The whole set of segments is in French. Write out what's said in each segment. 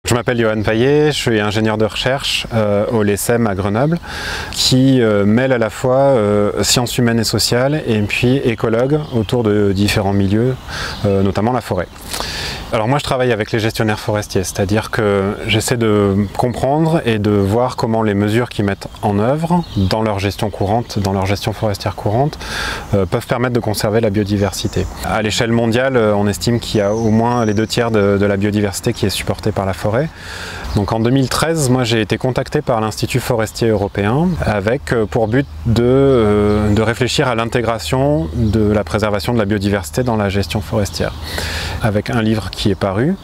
Je m'appelle Johan Payet, je suis ingénieur de recherche au LESSEM à Grenoble, qui mêle à la fois sciences humaines et sociales et puis écologue autour de différents milieux, notamment la forêt. Alors moi je travaille avec les gestionnaires forestiers, c'est-à-dire que j'essaie de comprendre et de voir comment les mesures qu'ils mettent en œuvre dans leur gestion courante, dans leur gestion forestière courante, peuvent permettre de conserver la biodiversité. À l'échelle mondiale, on estime qu'il y a au moins les 2/3 de la biodiversité qui est supportée par la forêt. Donc en 2013, moi j'ai été contacté par l'Institut forestier européen avec pour but de réfléchir à l'intégration de la préservation de la biodiversité dans la gestion forestière, avec un livre qui est paru,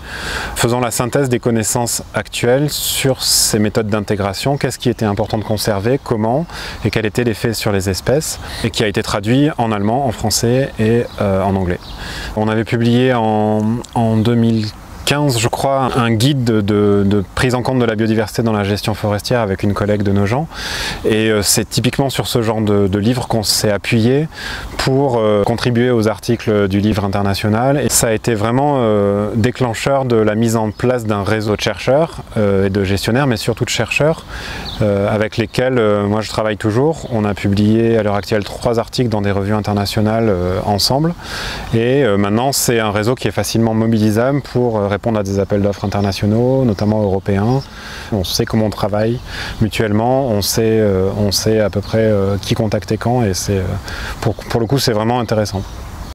faisant la synthèse des connaissances actuelles sur ces méthodes d'intégration, qu'est-ce qui était important de conserver, comment et quel était l'effet sur les espèces, et qui a été traduit en allemand, en français et en anglais. On avait publié en 2015, je crois, un guide de prise en compte de la biodiversité dans la gestion forestière avec une collègue de Nogent. Et c'est typiquement sur ce genre de livre qu'on s'est appuyé pour contribuer aux articles du livre international. Et ça a été vraiment déclencheur de la mise en place d'un réseau de chercheurs et de gestionnaires, mais surtout de chercheurs, avec lesquels moi je travaille toujours. On a publié à l'heure actuelle 3 articles dans des revues internationales ensemble. Et maintenant c'est un réseau qui est facilement mobilisable pour répondre à des appels d'offres internationaux, notamment européens. On sait comment on travaille mutuellement, on sait à peu près qui contacter quand, et pour le coup c'est vraiment intéressant.